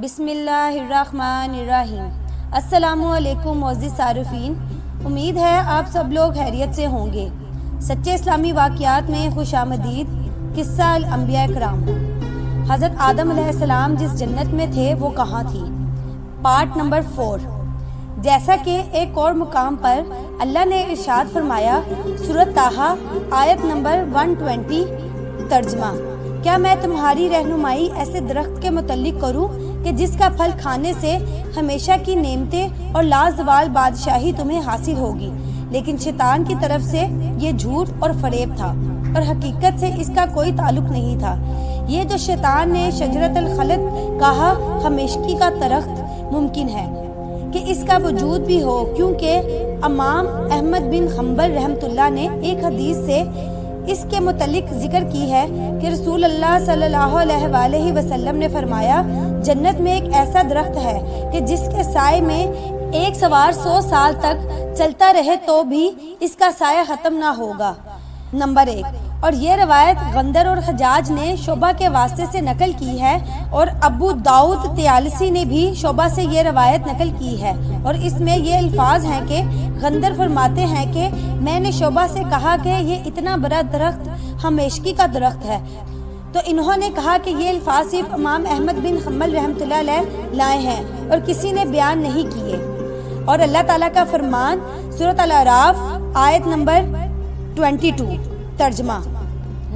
بسم اللہ الرحمن الرحیم۔ السلام علیکم معزز صارفین، امید ہے آپ سب لوگ خیریت سے ہوں گے۔ سچے اسلامی واقعات میں خوش آمدید۔ قصہ الانبیاء کرام۔ حضرت آدم علیہ السلام جس جنت میں تھے وہ کہاں تھی؟ Part number 4۔ جیسا کہ ایک اور مقام پر اللہ نے ارشاد فرمایا، سورۃ طٰہٰ آیت نمبر 120، ترجمہ: کیا میں تمہاری رہنمائی ایسے درخت کے متعلق کروں کہ جس کا پھل کھانے سے ہمیشہ کی نعمتیں اور لازوال بادشاہی تمہیں حاصل ہوگی؟ لیکن شیطان کی طرف سے یہ جھوٹ اور فریب تھا، اور حقیقت سے اس کا کوئی تعلق نہیں تھا۔ یہ جو شیطان نے شجرۃ الخلد کہا، ہمیشگی کا درخت ممکن ہے کہ اس کا وجود بھی ہو، کیونکہ امام احمد بن حنبل رحمۃ اللہ نے ایک حدیث سے اس کے متعلق ذکر کی ہے کہ رسول اللہ صلی اللہ علیہ وآلہ وسلم نے فرمایا، جنت میں ایک ایسا درخت ہے کہ جس کے سائے میں ایک سوار 100 سال تک چلتا رہے تو بھی اس کا سایہ ختم نہ ہوگا۔ نمبر 1۔ اور یہ روایت غندر اور حجاج نے شعبہ کے واسطے سے نقل کی ہے، اور ابو داؤد طیالسی نے بھی شعبہ سے یہ روایت نقل کی ہے، اور اس میں یہ الفاظ ہیں کہ غندر فرماتے ہیں کہ میں نے شعبہ سے کہا کہ یہ اتنا بڑا درخت ہمیشگی کا درخت ہے، تو انہوں نے کہا کہ یہ الفاظ صرف امام احمد بن حنبل رحمۃ اللہ علیہ لائے ہیں اور کسی نے بیان نہیں کیے۔ اور اللہ تعالیٰ کا فرمان سورۃ الاعراف آیت نمبر 22، ترجمہ: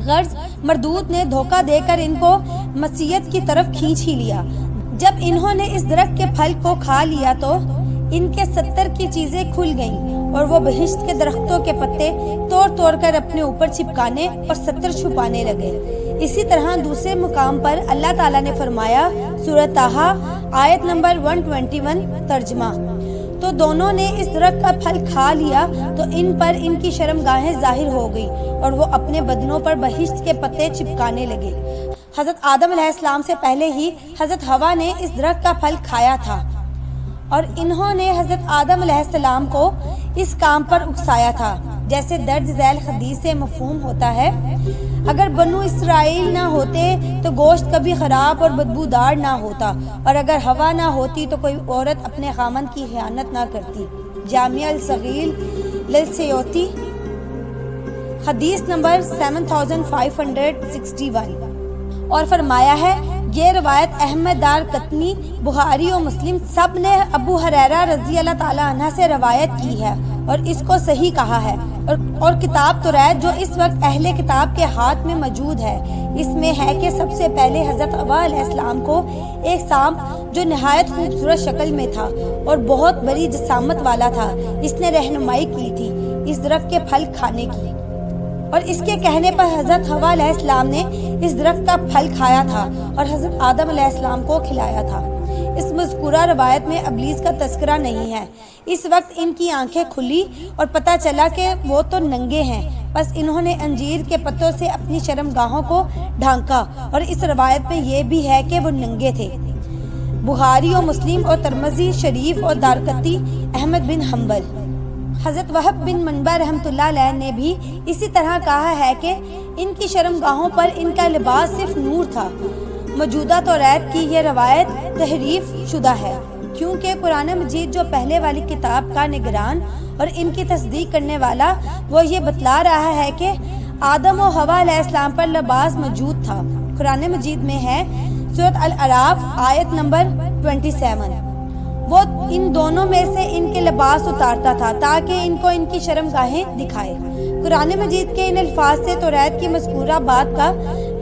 غرض مردود نے دھوکہ دے کر ان کو معصیت کی طرف کھینچ ہی لیا۔ جب انہوں نے اس درخت کے پھل کو کھا لیا تو ان کے 70 کی چیزیں کھل گئیں، اور وہ بہشت کے درختوں کے پتے توڑ کر اپنے اوپر چپکانے اور 70 چھپانے لگے۔ اسی طرح دوسرے مقام پر اللہ تعالیٰ نے فرمایا، سورۃ طٰہٰ آیت نمبر 121، ترجمہ: تو دونوں نے اس درخت کا پھل کھا لیا تو ان پر ان کی شرمگاہیں ظاہر ہو گئی، اور وہ اپنے بدنوں پر بہشت کے پتے چپکانے لگے۔ حضرت آدم علیہ السلام سے پہلے ہی حضرت حوا نے اس درخت کا پھل کھایا تھا، اور انہوں نے حضرت آدم علیہ السلام کو اس کام پر اکسایا تھا، جیسے درج ذیل حدیث سے مفہوم ہوتا ہے۔ اگر بنو اسرائیل نہ ہوتے تو گوشت کبھی خراب اور بدبودار نہ ہوتا، اور اگر ہوا نہ ہوتی تو کوئی عورت اپنے خامند کی خیانت نہ کرتی۔ جامعہ الصغیر للسیوطی، حدیث نمبر 7561۔ اور فرمایا ہے، یہ روایت احمد دار قطنی، بخاری اور مسلم سب نے ابو ہریرہ رضی اللہ تعالیٰ عنہ سے روایت کی ہے، اور اس کو صحیح کہا ہے۔ اور کتاب توریت جو اس وقت اہل کتاب کے ہاتھ میں موجود ہے، اس میں ہے کہ سب سے پہلے حضرت حوا علیہ السلام کو ایک سانپ جو نہایت خوبصورت شکل میں تھا اور بہت بڑی جسامت والا تھا، اس نے رہنمائی کی تھی اس درخت کے پھل کھانے کی، اور اس کے کہنے پر حضرت حوا علیہ السلام نے اس درخت کا پھل کھایا تھا اور حضرت آدم علیہ السلام کو کھلایا تھا۔ اس مذکورہ روایت میں ابلیس کا تذکرہ نہیں ہے۔ اس وقت ان کی آنکھیں کھلی اور پتہ چلا کہ وہ تو ننگے ہیں، بس انہوں نے انجیر کے پتوں سے اپنی شرمگاہوں کو ڈھانکا، اور اس روایت میں یہ بھی ہے کہ وہ ننگے تھے۔ بخاری اور مسلم اور ترمذی شریف اور دارقطنی احمد بن حنبل۔ حضرت وہب بن منبع رحمۃ اللہ علیہ نے بھی اسی طرح کہا ہے کہ ان کی شرمگاہوں پر ان کا لباس صرف نور تھا۔ موجودہ توریت کی یہ روایت تحریف شدہ ہے، کیونکہ قرآن مجید جو پہلے والی کتاب کا نگران اور ان کی تصدیق کرنے والا، وہ یہ بتلا رہا ہے کہ آدم و حوا علیہ السلام پر لباس موجود تھا۔ قرآن مجید میں ہے، سورۃ الاعراف آیت نمبر 27، وہ ان دونوں میں سے ان کے لباس اتارتا تھا تاکہ ان کو ان کی شرمگاہیں دکھائے۔ قرآن مجید کے ان الفاظ سے توریت کی مذکورہ بات کا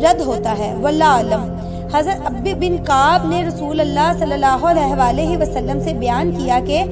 رد ہوتا ہے، واللہ اعلم۔ حضرت ابی بن کعب نے رسول اللہ صلی اللہ علیہ وآلہ وسلم سے بیان کیا کہ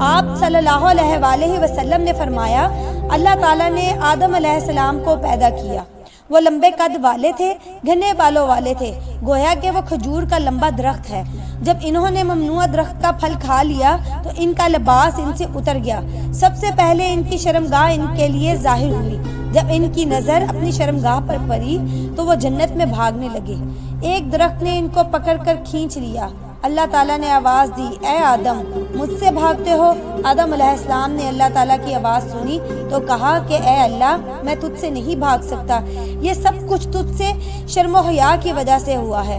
آپ صلی اللہ علیہ وآلہ وسلم نے فرمایا، اللہ تعالیٰ نے آدم علیہ السلام کو پیدا کیا، وہ لمبے قد والے تھے، گھنے بالوں والے تھے، گویا کہ وہ کھجور کا لمبا درخت ہے۔ جب انہوں نے ممنوع درخت کا پھل کھا لیا تو ان کا لباس ان سے اتر گیا۔ سب سے پہلے ان کی شرمگاہ ان کے لیے ظاہر ہوئی۔ جب ان کی نظر اپنی شرمگاہ پر پڑی تو وہ جنت میں بھاگنے لگے۔ ایک درخت نے ان کو پکڑ کر کھینچ لیا۔ اللہ تعالیٰ نے آواز دی، اے آدم، مجھ سے بھاگتے ہو؟ آدم علیہ السلام نے اللہ تعالیٰ کی آواز سنی تو کہا کہ اے اللہ، میں تجھ سے نہیں بھاگ سکتا، یہ سب کچھ تجھ سے شرم و حیا کی وجہ سے ہوا ہے۔